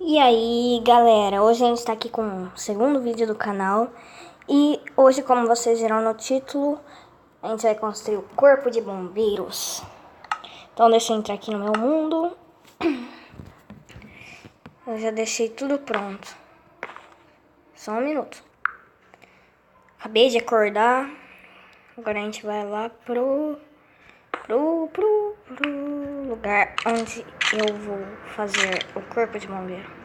E aí, galera, hoje a gente tá aqui com o segundo vídeo do canal. E hoje, como vocês viram no título, a gente vai construir o corpo de bombeiros. Então deixa eu entrar aqui no meu mundo. Eu já deixei tudo pronto. Só um minuto. Acabei de acordar. Agora a gente vai lá pro lugar onde eu vou fazer o corpo de bombeiro.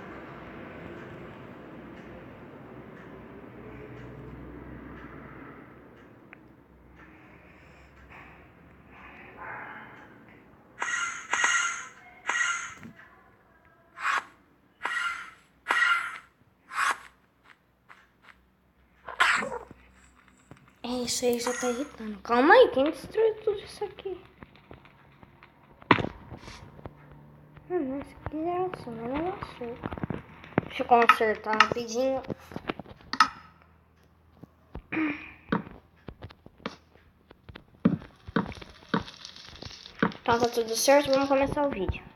É, isso aí já tá irritando. Calma aí, quem destruiu tudo isso aqui? Isso aqui é assim, mas não é açúcar. Deixa eu consertar rapidinho. Então tá tudo certo, vamos começar o vídeo.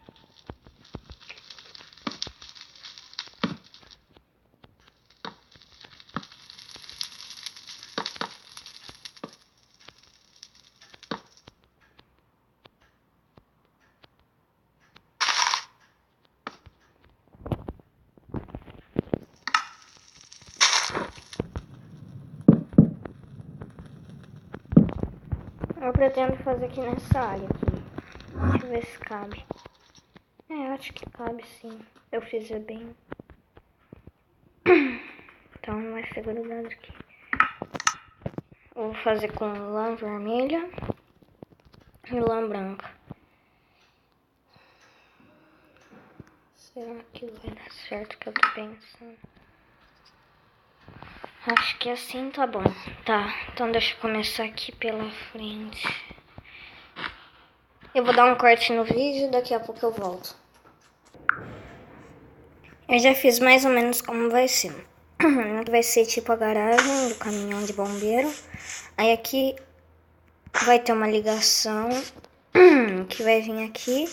Eu pretendo fazer aqui nessa área aqui. Deixa eu ver se cabe. É, eu acho que cabe sim. Eu fizer bem. Então vai ser grudado aqui. Eu vou fazer com lã vermelha e lã branca. Será que vai dar certo o que eu tô pensando? Acho que assim tá bom. Tá, então deixa eu começar aqui pela frente. Eu vou dar um corte no vídeo, daqui a pouco eu volto. Eu já fiz mais ou menos como vai ser. Vai ser tipo a garagem do caminhão de bombeiro. Aí aqui vai ter uma ligação que vai vir aqui.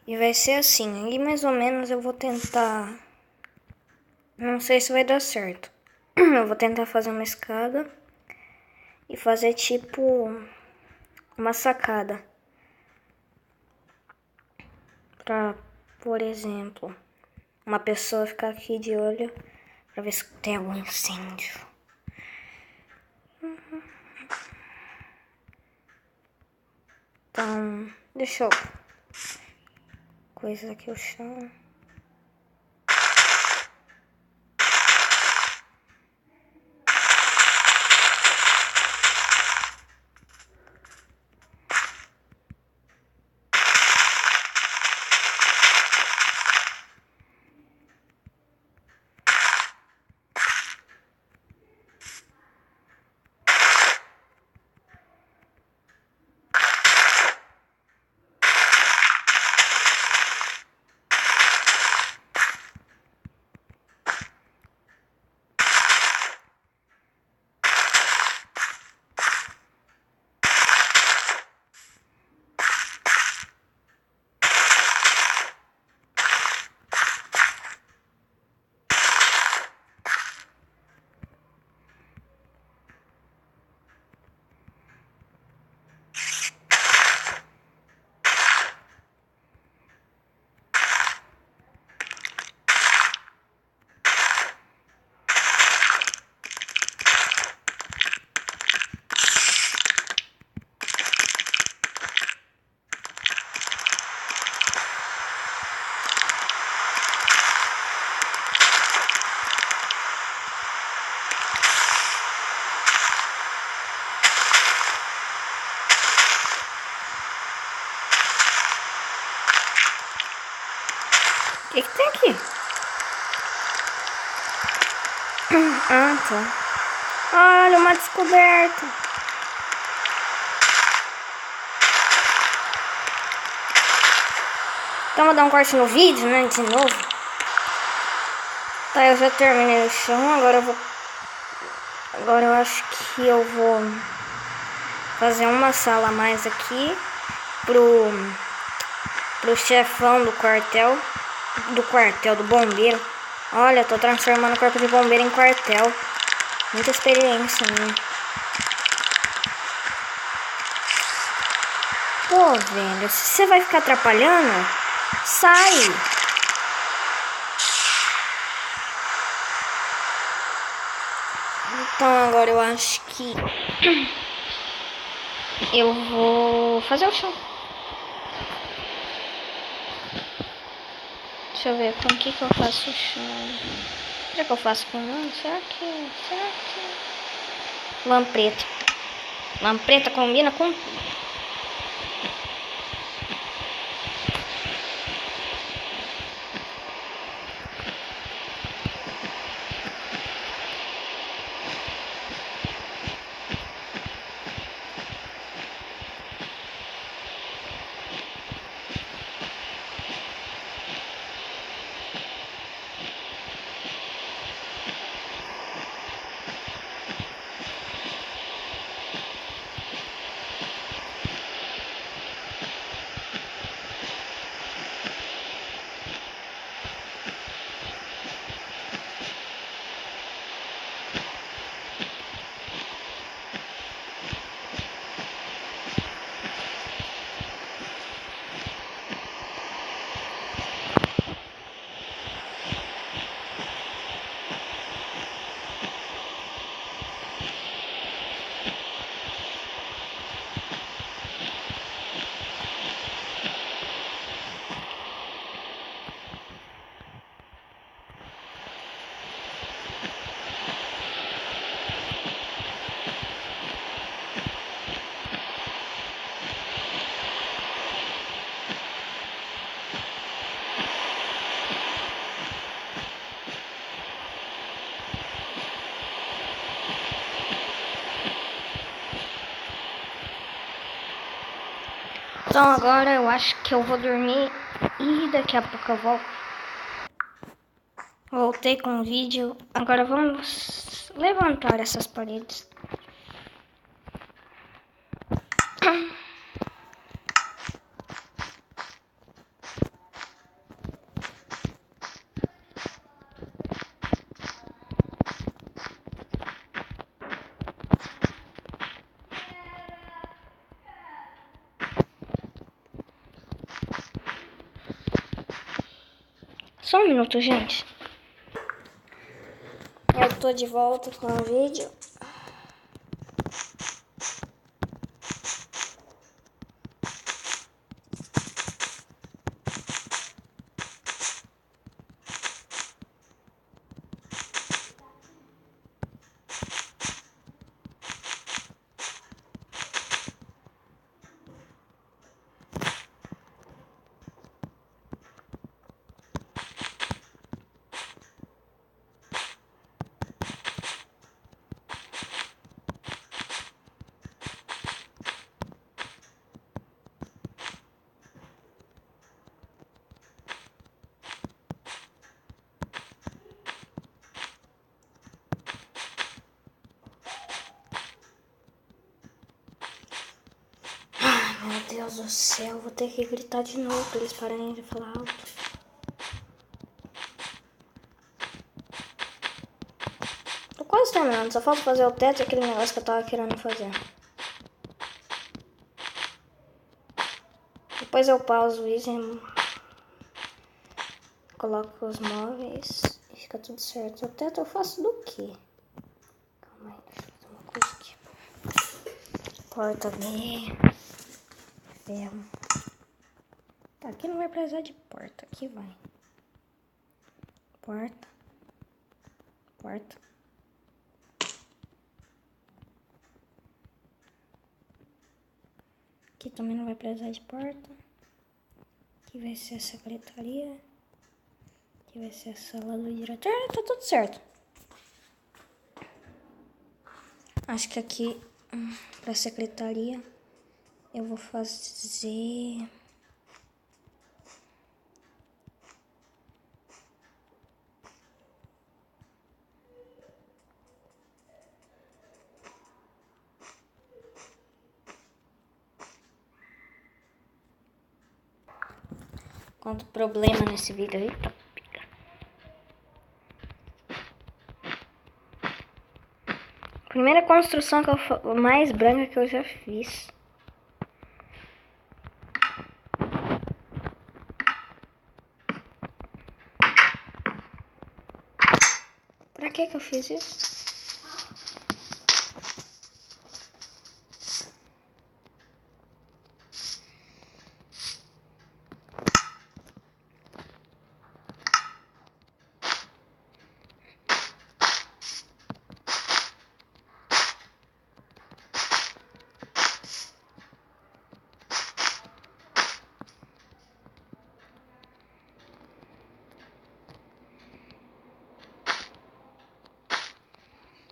E vai ser assim. Aí mais ou menos eu vou tentar... Não sei se vai dar certo. Eu vou tentar fazer uma escada e fazer tipo uma sacada. Pra, por exemplo, uma pessoa ficar aqui de olho pra ver se tem algum incêndio. Então, deixa eu... Coisa aqui o chão. O que tem aqui? Ah, tá. Olha, uma descoberta. Então vou dar um corte no vídeo, né? De novo. Tá, eu já terminei o chão. Agora eu acho que eu vou fazer uma sala a mais aqui pro chefão do bombeiro. Olha, tô transformando o corpo de bombeiro em quartel. Muita experiência, né? Pô, velho, se você vai ficar atrapalhando, sai! Então agora eu acho que eu vou fazer o chão. Deixa eu ver com o que eu faço o chão. Será que eu faço com lã? Será que... Lã preta. Lã preta combina com tudo. Então agora eu acho que eu vou dormir e daqui a pouco eu volto. Voltei com o vídeo. Agora vamos levantar essas paredes. Só um minuto, gente. Eu tô de volta com o vídeo. Meu Deus do céu, vou ter que gritar de novo pra eles pararem de falar alto. Tô quase terminando, só falta fazer o teto e aquele negócio que eu tava querendo fazer. Depois eu pauso isso e coloco os móveis e fica tudo certo. O teto eu faço do quê? Calma aí, deixa eu fazer uma coisa aqui. Porta B. Ferro. Tá, aqui não vai precisar de porta. Aqui vai. Porta. Porta. Aqui também não vai precisar de porta. Aqui vai ser a secretaria. Aqui vai ser a sala do diretor. Tá tudo certo. Acho que aqui, pra secretaria, eu vou fazer... Quanto problema nesse vídeo aí. Tá. Primeira construção mais branca que eu já fiz. Pra que eu fiz isso?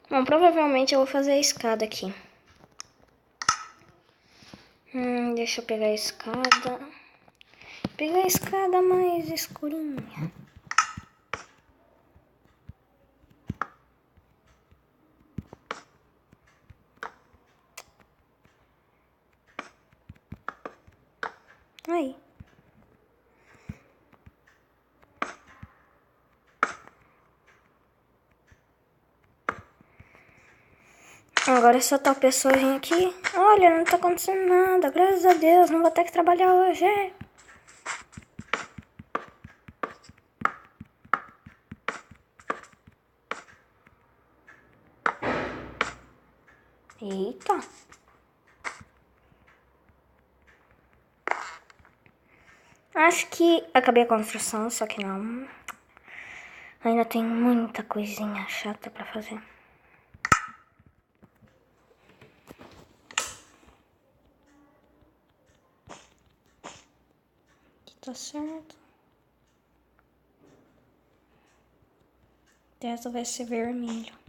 Bom, provavelmente eu vou fazer a escada aqui. Deixa eu pegar a escada. Pegar a escada mais escurinha. Aí. Agora é só tal pessoa vir aqui. Olha, não tá acontecendo nada. Graças a Deus, não vou ter que trabalhar hoje. Eita. Acho que acabei a construção, só que não. Ainda tem muita coisinha chata pra fazer. Aqui tá certo. Dessa vai ser vermelho.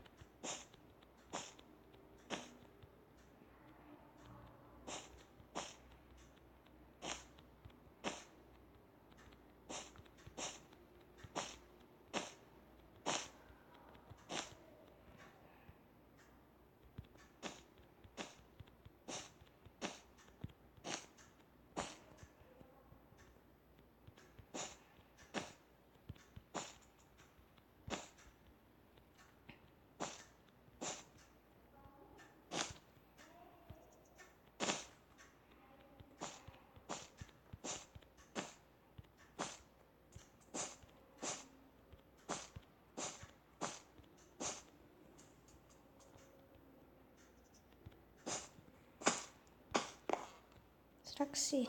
Será que sim?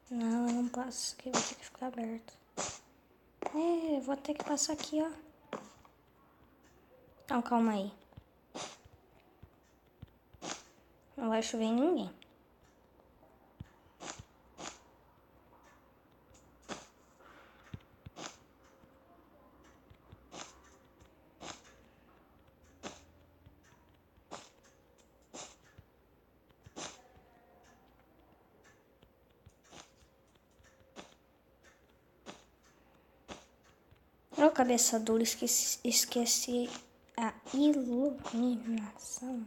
Não passa. Aqui vai ter que ficar aberto. Vou ter que passar aqui, ó. Então, calma aí. Não vai chover em ninguém. Ô, cabeça dura, esqueci a iluminação.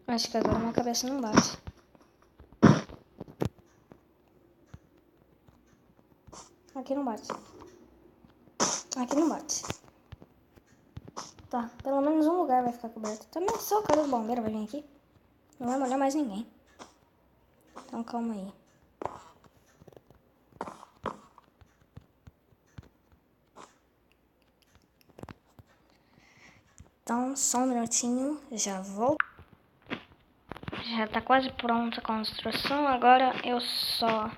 Acho que agora minha cabeça não bate. Aqui não bate. Aqui não bate. Tá, pelo menos um lugar vai ficar coberto. Também só o cara do bombeiro vai vir aqui. Não vai molhar mais ninguém. Então calma aí. Então, só um minutinho, já vou. Já tá quase pronta a construção, agora eu só